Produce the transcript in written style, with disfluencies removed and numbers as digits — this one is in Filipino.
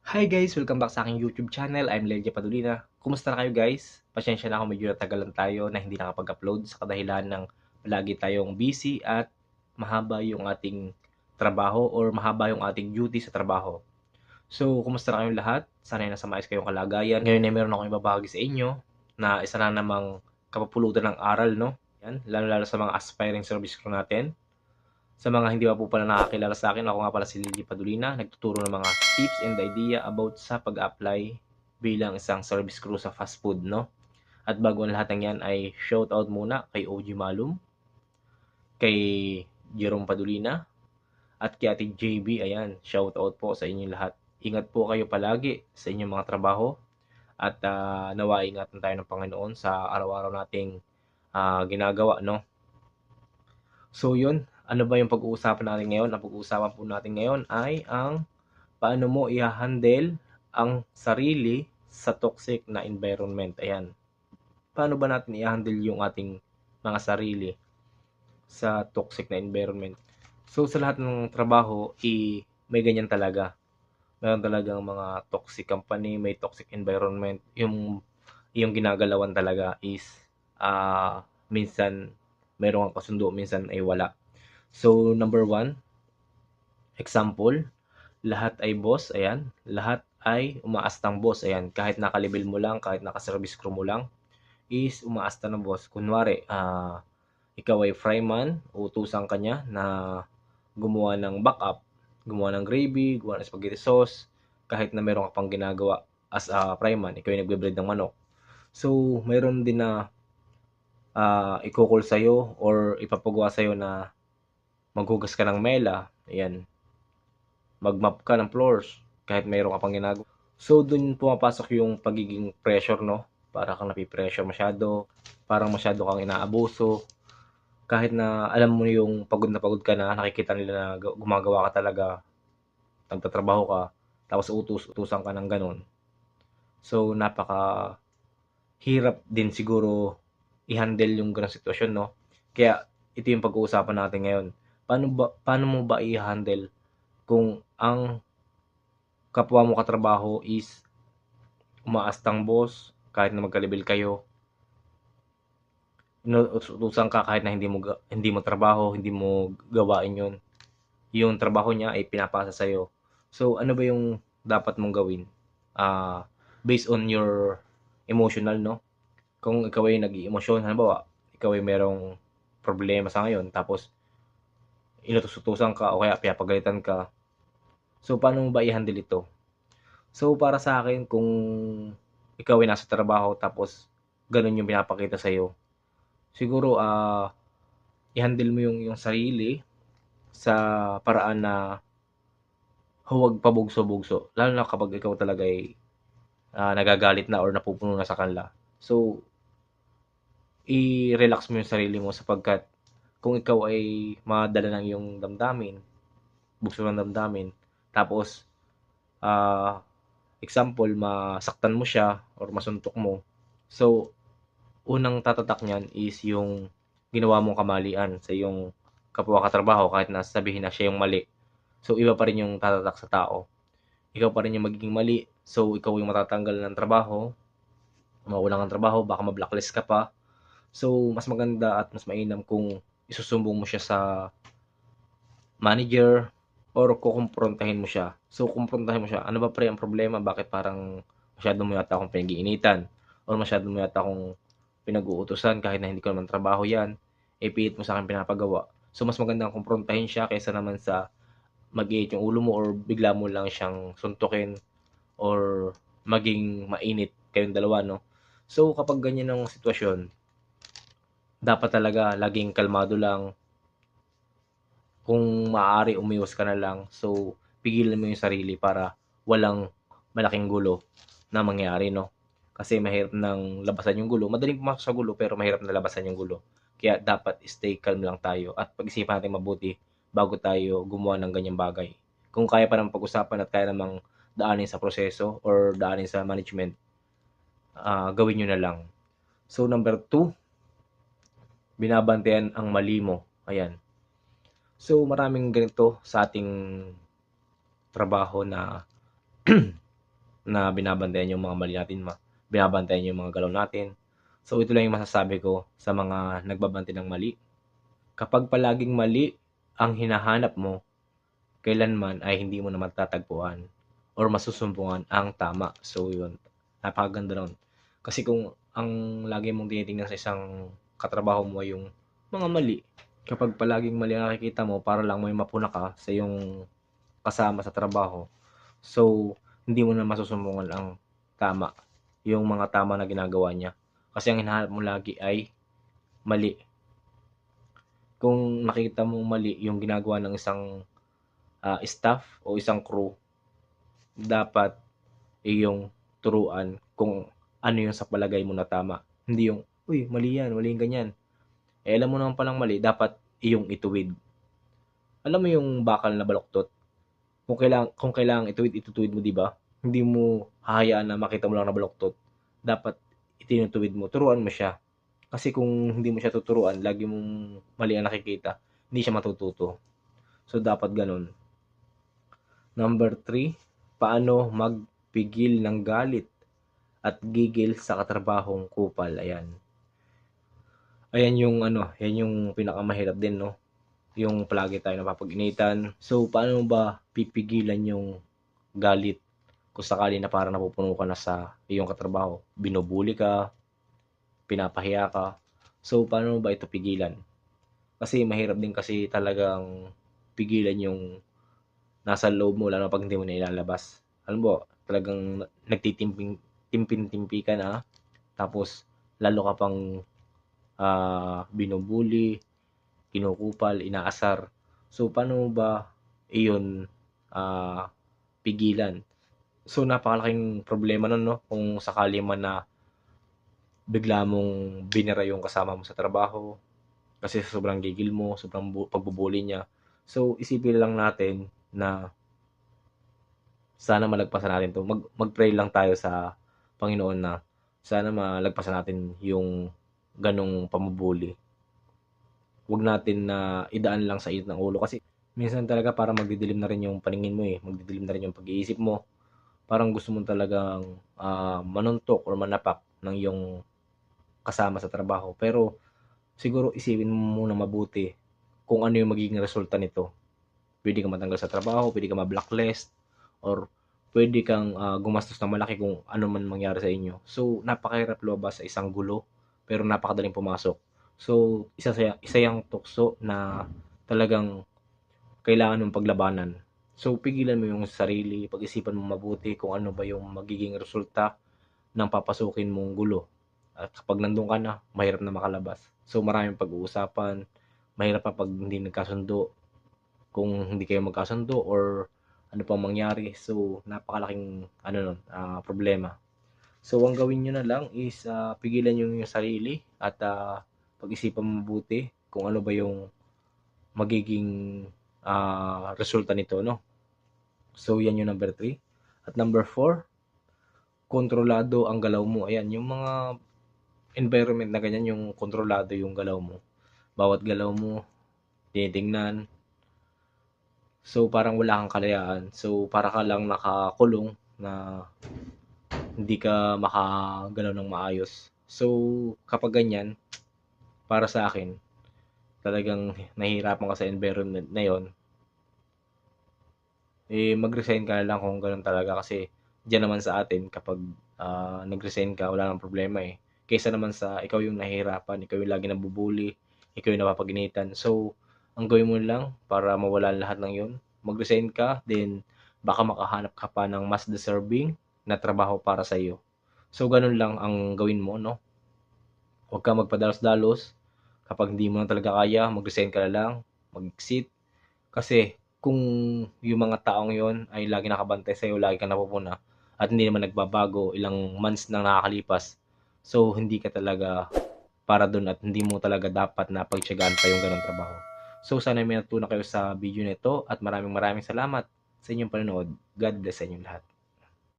Hi guys! Welcome back sa aking YouTube channel. I'm Lelia Padulina. Kumusta na kayo guys? Pasensya na ako, medyo natagalan tayo na hindi nakapag-upload sa kadahilan ng palagi tayong busy at mahaba yung ating trabaho or mahaba yung ating duty sa trabaho. So, kumusta na kayong lahat? Sana nasa maayos kayong kalagayan. Ngayon ay meron akong ibabahagi sa inyo na isa na namang kapupulutan ng aral, no? Yan, lalo-lalo sa mga aspiring service crew natin. Sa mga hindi pa po pala nakakilala sa akin, ako nga pala si Lily Padulina, nagtuturo ng mga tips and idea about sa pag-apply bilang isang service crew sa fast food, no? At bago ang lahat ng yan ay shoutout muna kay OG Malum, kay Jerome Padulina, at kay Ate JB. Ayan, shoutout po sa inyong lahat. Ingat po kayo palagi sa inyong mga trabaho at nawa ingatan tayo ng Panginoon sa araw-araw nating ginagawa, no? So yun, ano ba yung pag-uusapan natin ngayon? Ang pag-uusapan po natin ngayon ay ang paano mo i-handle ang sarili sa toxic na environment. Ayan. Paano ba natin i-handle yung ating mga sarili sa toxic na environment? So sa lahat ng trabaho, may ganyan talaga. Meron talagang mga toxic company, may toxic environment. Yung ginagalawan talaga is minsan meron kang kasundo, minsan ay wala. So, number one, example, lahat ay boss, ayan. Lahat ay umaastang boss, ayan. Kahit naka-level mo lang, kahit naka-service crew mo lang, is umaasta ng boss. Kunwari, ikaw ay fryman, utusan ka niya na gumawa ng backup, gumawa ng gravy, gumawa ng spaghetti sauce, kahit na meron ka pang ginagawa as a fryman, ikaw ay nagbe-bread ng manok. So, meron din na i-call sa'yo or ipapagawa sa'yo na maghugas ka ng mela, ayan, mag-mop ka ng floors, kahit mayroon ka pang ginagawa. So, dun pumapasok yung pagiging pressure, no? Para kang napipressure masyado, parang masyado kang inaabuso. Kahit na alam mo yung pagod na pagod ka na, nakikita nila na gumagawa ka talaga, nagtatrabaho ka, tapos utusan ka ng ganun. So, napaka hirap din siguro i-handle yung ganung sitwasyon, no? Kaya, ito yung pag-uusapan natin ngayon. Paano mo ba i-handle kung ang kapwa mo katrabaho is umaastang boss, kahit na magka-level kayo, inuutusan ka kahit na hindi mo trabaho, hindi mo gawain yun. Yung trabaho niya ay pinapasa sa'yo. So, ano ba yung dapat mong gawin? Based on your emotional, no? Kung ikaw ay nag-iemosyon, halimbawa, ikaw ay merong problema sa ngayon, tapos inutusan ka o kaya pinapagalitan ka. So, paano mo ba i-handle ito? So, para sa akin, kung ikaw ay nasa trabaho tapos ganun yung pinapakita sa'yo, siguro i-handle mo yung sarili sa paraan na huwag pabugso-bugso. Lalo na kapag ikaw talaga ay nagagalit na or napupuno na sa kanila. So, i-relax mo yung sarili mo sapagkat kung ikaw ay madala ng iyong damdamin, bugso ng damdamin, tapos example, masaktan mo siya or masuntok mo. So, unang tatatak niyan is yung ginawa mong kamalian sa iyong kapwa katrabaho kahit na sabihin na siya yung mali. So, iba pa rin yung tatatak sa tao. Ikaw pa rin yung magiging mali. So, ikaw yung matatanggal ng trabaho, mawawalan ng trabaho, baka ma-blacklist ka pa. So, mas maganda at mas mainam kung isusumbong mo siya sa manager or kukumprontahin mo siya. So, kumprontahin mo siya. Ano ba pre ang problema? Bakit parang masyado mo yata akong pinag-iinitan? Or masyado mo yata akong pinag-uutusan kahit na hindi ko naman trabaho yan. Eh, pilit mo sa akin pinapagawa. So, mas magandang kumprontahin siya kaysa naman sa mag-iit yung ulo mo or bigla mo lang siyang suntukin or maging mainit kayong dalawa, no? So, kapag ganyan ang sitwasyon, dapat talaga laging kalmado lang. Kung maaari umiwas ka na lang. So, pigilan mo yung sarili para walang malaking gulo na mangyari, no? Kasi mahirap nang labasan yung gulo. Madaling pumasok sa gulo pero mahirap na labasan yung gulo. Kaya dapat stay calm lang tayo at pag-isipan natin mabuti bago tayo gumawa ng ganyang bagay. Kung kaya pa ng pag-usapan at kaya namang daanin sa proseso or daanin sa management, gawin nyo na lang. So, number two, binabantayan ang mali mo. Ayan. So, maraming ganito sa ating trabaho na na binabantayan yung mga mali natin, binabantayan yung mga galaw natin. So ito lang yung masasabi ko sa mga nagbabante ng mali. Kapag palaging mali ang hinahanap mo, kailanman ay hindi mo na matatagpuan or masusumbungan ang tama. So yun, napakaganda nun. Kasi kung ang lagi mong tinitingnan sa isang katrabaho mo ay yung mga mali, kapag palaging mali ang nakikita mo para lang may mapuna ka sa yung kasama sa trabaho, so hindi mo na masusumbungan ang tama, yung mga tama na ginagawa niya. Kasi ang hinahanap mo lagi ay mali. Kung nakita mong mali yung ginagawa ng isang staff o isang crew, dapat iyong turuan kung ano yung sa palagay mo na tama. Hindi yung, uy, mali yan, mali yung ganyan. Eh, alam mo naman palang mali, dapat iyong ituwid. Alam mo yung bakal na baluktot? Kung kailangan ituwid, itutuwid mo, di ba? Hindi mo hahayaan na makita mo lang na baluktot. Dapat itinutuwid mo, turuan mo siya. Kasi kung hindi mo siya tuturuan, lagi mong mali ang nakikita, hindi siya matututo. So, dapat ganun. Number 3, paano magpigil ng galit at gigil sa katrabahong kupal. Ayan. Ayan yung ano, yan yung pinakamahirap din, no? Yung palagi tayo napapag-initan. So, paano mo ba pipigilan yung galit kung sakali na parang napupuno ka na sa iyong katrabaho? Binubuli ka, pinapahiya ka. So, paano mo ba ito pigilan? Kasi mahirap din kasi talagang pigilan yung nasa loob mo, lalo pag hindi mo na ilalabas. Alam mo, talagang timpin-timpi ka na, tapos lalo ka pang binubuli, kinukupal, inaasar. So, paano mo ba iyon pigilan? So, napakalaking problema nun, no? Kung sakali man na bigla mong binira yung kasama mo sa trabaho kasi sobrang gigil mo, sobrang pagbubuli niya. So, isipin lang natin na sana malagpasan natin to. Mag-pray lang tayo sa Panginoon na sana malagpasan natin yung ganong pamubuli. Huwag natin na idaan lang sa init ng ulo kasi minsan talaga para magdidilim na rin yung paningin mo eh. Magdidilim na rin yung pag-iisip mo. Parang gusto mo talagang manuntok or manapak ng yung kasama sa trabaho. Pero siguro isipin mo muna mabuti kung ano yung magiging resulta nito. Pwede ka matanggal sa trabaho, pwede ka ma-blacklist, or pwede kang gumastos ng malaki kung ano man mangyari sa inyo. So, napakahirap lumabas sa isang gulo, pero napakadaling pumasok. So, isa yung tukso na talagang kailangan mong paglabanan. So, pigilan mo yung sarili, pag-isipan mo mabuti kung ano ba yung magiging resulta ng papasukin mong gulo. At kapag nandun ka na, mahirap na makalabas. So, maraming pag-uusapan, mahirap pa pag hindi nagkasundo, kung hindi kayo magkasundo or ano pang mangyari. So, napakalaking problema. So, ang gawin nyo na lang is pigilan nyo yung sarili at pag-isipan mabuti kung ano ba yung magiging resulta nito, no? So, yan yung number 3. At number 4, kontrolado ang galaw mo. Ayan, yung mga environment na ganyan, yung kontrolado yung galaw mo. Bawat galaw mo, tinitingnan. So, parang wala kang kalayaan. So, para ka lang nakakulong na hindi ka makagalaw ng maayos. So, kapag ganyan, para sa akin, talagang nahihirapan ka sa environment na yon, eh mag-resign ka na lang kung gano'n talaga kasi diyan naman sa atin kapag nag-resign ka, wala nang problema eh. Kaysa naman sa ikaw yung nahihirapan, ikaw yung lagi nabubuli, ikaw yung napapaginitan. So, ang gawin mo lang para mawala lahat ng yon, mag-resign ka, then baka makahanap ka pa ng mas deserving na trabaho para sa iyo. So, ganun lang ang gawin mo, no? Huwag ka magpadalos-dalos. Kapag hindi mo na talaga kaya, mag-resign ka na lang, mag-exit. Kasi kung yung mga taong yon ay lagi nakabantay sa'yo, lagi kang napupuna, at hindi naman nagbabago, ilang months nang nakakalipas, so hindi ka talaga para dun at hindi mo talaga dapat na pagtiyagaan pa yung ganong trabaho. So sana may natutunan kayo sa video nito at maraming salamat sa inyong panonood. God bless sa inyong lahat.